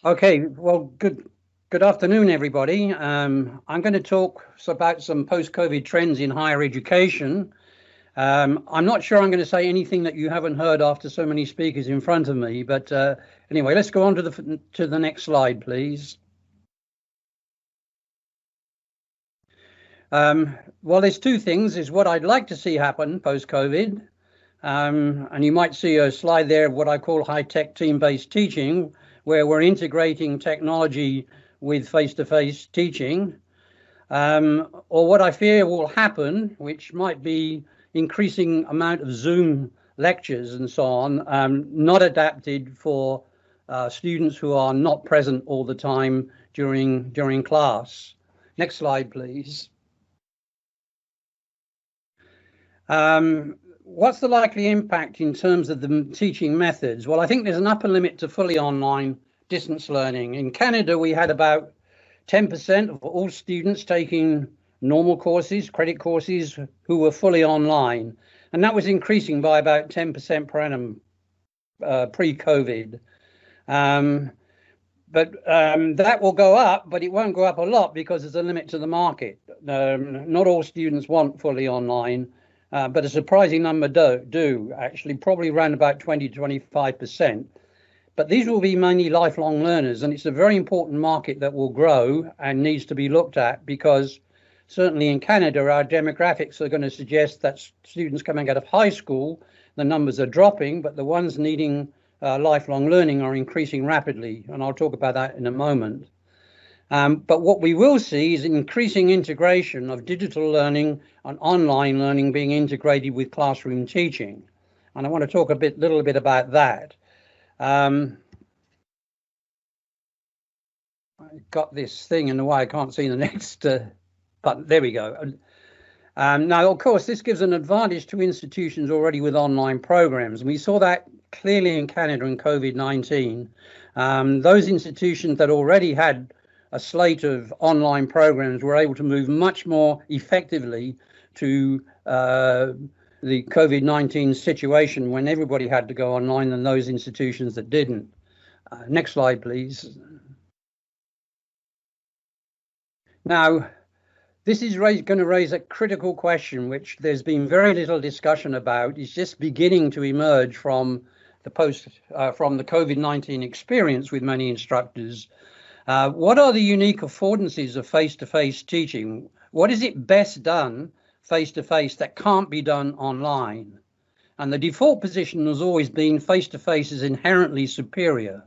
Okay, well, good afternoon, everybody. I'm going to talk about some post-COVID trends in higher education. I'm not sure I'm going to say anything that you haven't heard after so many speakers in front of me, but anyway, let's go on to the next slide, please. Well, there's two things. Is what I'd like to see happen post-COVID, and you might see a slide there of what I call high-tech team-based teaching, where we're integrating technology with face-to-face teaching. Or what I fear will happen, which might be increasing amount of Zoom lectures and so on, not adapted for students who are not present all the time during class. Next slide, please. What's the likely impact in terms of the teaching methods? Well, I think there's an upper limit to fully online distance learning. In Canada, we had about 10% of all students taking normal courses, credit courses, who were fully online. And that was increasing by about 10% per annum pre-COVID. But that will go up, but it won't go up a lot because there's a limit to the market. Not all students want fully online, but a surprising number do actually, probably around about 20 to 25%. But these will be mainly lifelong learners, and it's a very important market that will grow and needs to be looked at, because certainly in Canada, our demographics are going to suggest that students coming out of high school, the numbers are dropping, but the ones needing lifelong learning are increasing rapidly, and I'll talk about that in a moment. But what we will see is an increasing integration of digital learning and online learning being integrated with classroom teaching. And I want to talk a little bit about that. I got this thing in the way, I can't see the next button. There we go. Now, of course, this gives an advantage to institutions already with online programs. And we saw that clearly in Canada in COVID-19. Those institutions that already had a slate of online programs were able to move much more effectively to the COVID-19 situation when everybody had to go online than those institutions that didn't. Next slide, please. Now, this is going to raise a critical question, which there's been very little discussion about. It's just beginning to emerge from the COVID-19 experience with many instructors. What are the unique affordances of face-to-face teaching? What is it best done face-to-face that can't be done online? And the default position has always been face-to-face is inherently superior.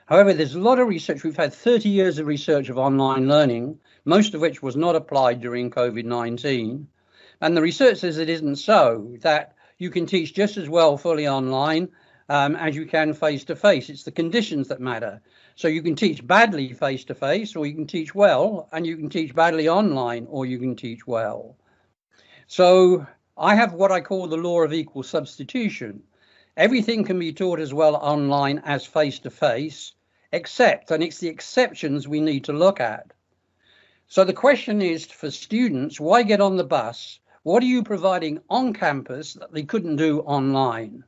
However, there's a lot of research. We've had 30 years of research of online learning, most of which was not applied during COVID-19. And the research says it isn't so, that you can teach just as well fully online as you can face-to-face. It's the conditions that matter. So you can teach badly face-to-face, or you can teach well, and you can teach badly online, or you can teach well. So I have what I call the law of equal substitution. Everything can be taught as well online as face-to-face, except, and it's the exceptions we need to look at. So the question is for students, why get on the bus? What are you providing on campus that they couldn't do online?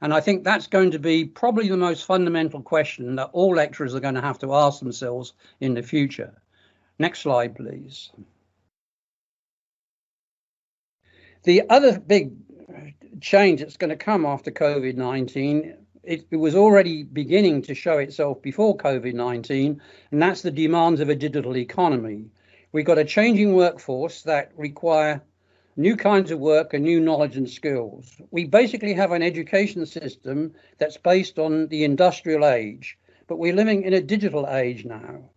And I think that's going to be probably the most fundamental question that all lecturers are going to have to ask themselves in the future. Next slide, please. The other big change that's going to come after COVID-19, it was already beginning to show itself before COVID-19, and that's the demands of a digital economy. We've got a changing workforce that require new kinds of work and new knowledge and skills. We basically have an education system that's based on the industrial age, but we're living in a digital age now.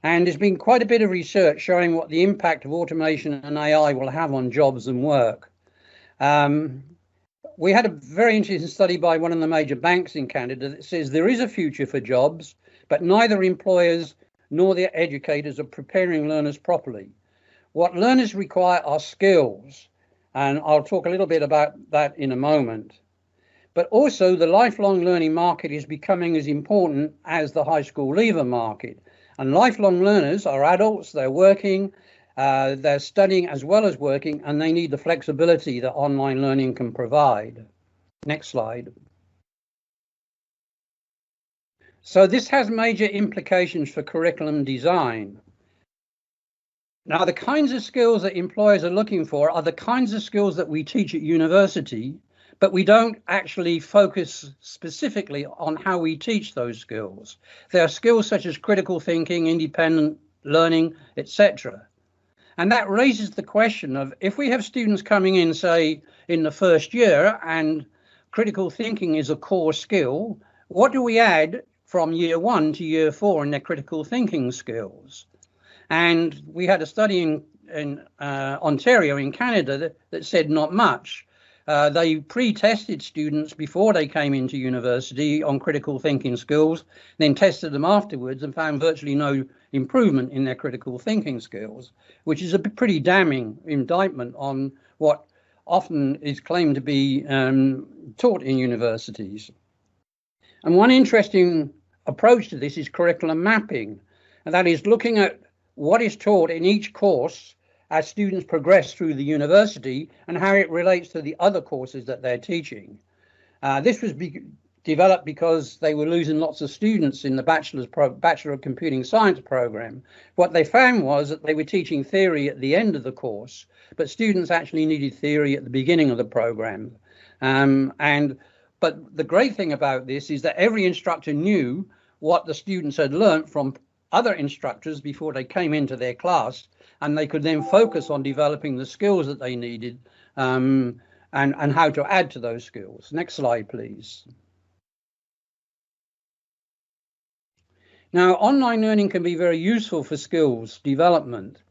And there's been quite a bit of research showing what the impact of automation and AI will have on jobs and work. We had a very interesting study by one of the major banks in Canada that says there is a future for jobs, but neither employers nor their educators are preparing learners properly. What learners require are skills, and I'll talk a little bit about that in a moment. But also the lifelong learning market is becoming as important as the high school leaver market. And lifelong learners are adults, they're working, they're studying as well as working, and they need the flexibility that online learning can provide. Next slide. So this has major implications for curriculum design. Now, the kinds of skills that employers are looking for are the kinds of skills that we teach at university, but we don't actually focus specifically on how we teach those skills. There are skills such as critical thinking, independent learning, etc. And that raises the question of, if we have students coming in, say, in the first year, and critical thinking is a core skill, what do we add from year 1 to year 4 in their critical thinking skills? And we had a study in Ontario in Canada that said not much. They pre-tested students before they came into university on critical thinking skills, then tested them afterwards and found virtually no improvement in their critical thinking skills, which is a pretty damning indictment on what often is claimed to be taught in universities. And one interesting approach to this is curriculum mapping, and that is looking at what is taught in each course as students progress through the university and how it relates to the other courses that they're teaching. This was developed because they were losing lots of students in the Bachelor of Computing Science program. What they found was that they were teaching theory at the end of the course, but students actually needed theory at the beginning of the program. But the great thing about this is that every instructor knew what the students had learned from other instructors before they came into their class, and they could then focus on developing the skills that they needed and how to add to those skills. Next slide, please. Now, online learning can be very useful for skills development.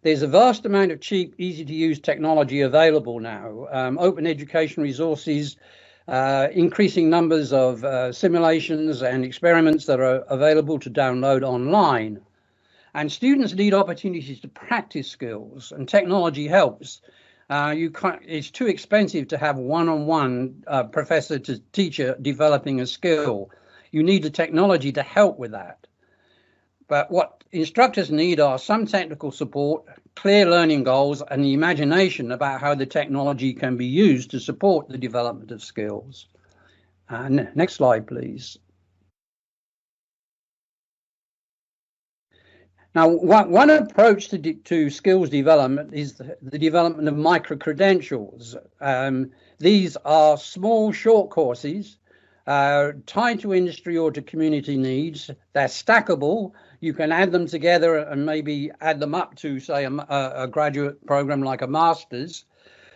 There's a vast amount of cheap, easy to use technology available now. Open education resources, increasing numbers of simulations and experiments that are available to download online. And students need opportunities to practice skills, and technology helps. It's too expensive to have one-on-one professor to teacher developing a skill. You need the technology to help with that. But what instructors need are some technical support, clear learning goals, and the imagination about how the technology can be used to support the development of skills. Next slide, please. Now, one approach to skills development is the development of microcredentials. These are small, short courses tied to industry or to community needs. They're stackable. You can add them together and maybe add them up to, say, a graduate program like a master's.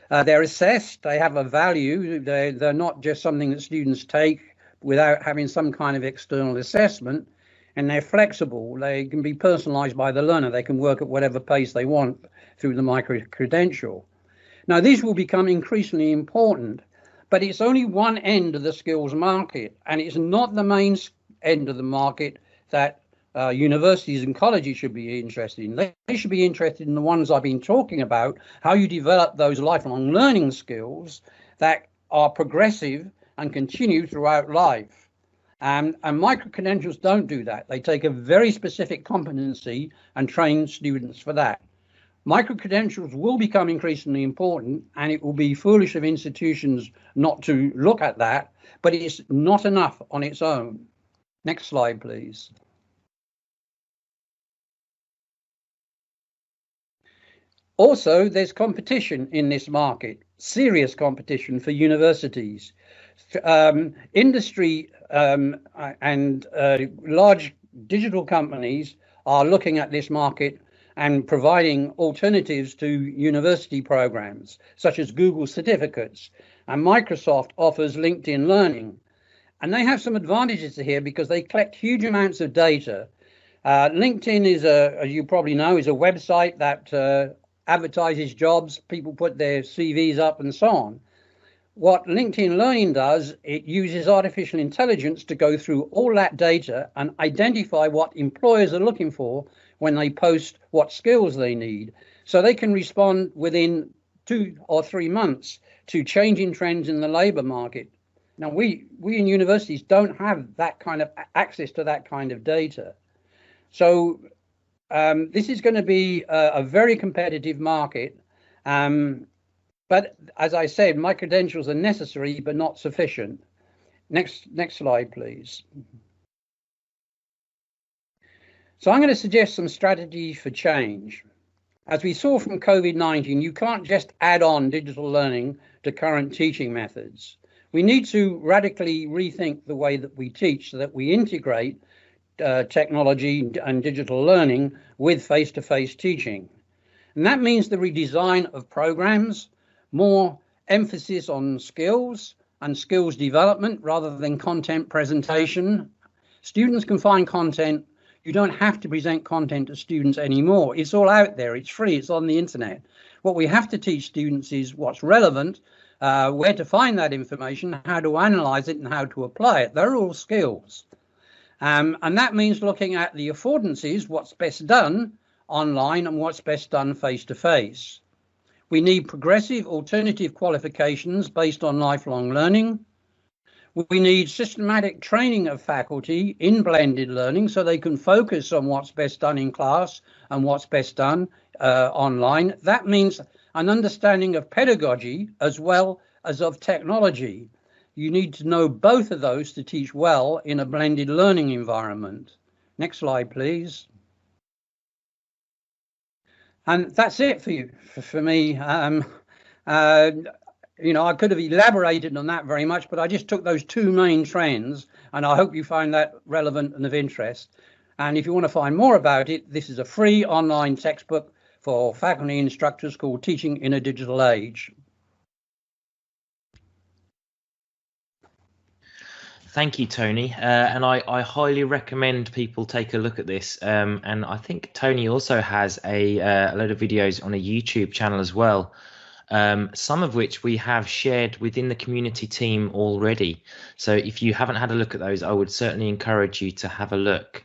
They're assessed. They have a value. They're not just something that students take without having some kind of external assessment. And they're flexible. They can be personalized by the learner. They can work at whatever pace they want through the microcredential. Now, these will become increasingly important, but it's only one end of the skills market, and it's not the main end of the market that universities and colleges should be interested in. They should be interested in the ones I've been talking about, how you develop those lifelong learning skills that are progressive and continue throughout life. And microcredentials don't do that. They take a very specific competency and train students for that. Microcredentials will become increasingly important, and it will be foolish of institutions not to look at that, but it's not enough on its own. Next slide, please. Also, there's competition in this market, serious competition for universities. Industry and large digital companies are looking at this market and providing alternatives to university programs, such as Google certificates, and Microsoft offers LinkedIn Learning. And they have some advantages here because they collect huge amounts of data. LinkedIn is, as you probably know, is a website that advertises jobs. People put their CVs up and so on. What LinkedIn Learning does, it uses artificial intelligence to go through all that data and identify what employers are looking for when they post what skills they need. So they can respond within 2 or 3 months to changing trends in the labor market. Now, we in universities don't have that kind of access to that kind of data. So this is going to be a very competitive market. But as I said, microcredentials are necessary but not sufficient. Next slide, please. So I'm going to suggest some strategies for change. As we saw from COVID-19, you can't just add on digital learning to current teaching methods. We need to radically rethink the way that we teach so that we integrate technology and digital learning with face-to-face teaching. And that means the redesign of programs, more emphasis on skills and skills development rather than content presentation. Students can find content. You don't have to present content to students anymore. It's all out there. It's free. It's on the internet. What we have to teach students is what's relevant, where to find that information, how to analyze it, and how to apply it. They're all skills. And that means looking at the affordances, what's best done online and what's best done face-to-face. We need progressive alternative qualifications based on lifelong learning. We need systematic training of faculty in blended learning so they can focus on what's best done in class and what's best done online. That means an understanding of pedagogy as well as of technology. You need to know both of those to teach well in a blended learning environment. Next slide, please. And that's it for you, for me. You know, I could have elaborated on that very much, but I just took those two main trends, and I hope you find that relevant and of interest. And if you want to find more about it, this is a free online textbook for faculty instructors called Teaching in a Digital Age. Thank you, Tony. And I highly recommend people take a look at this. And I think Tony also has a load of videos on a YouTube channel as well. Some of which we have shared within the community team already. So if you haven't had a look at those, I would certainly encourage you to have a look.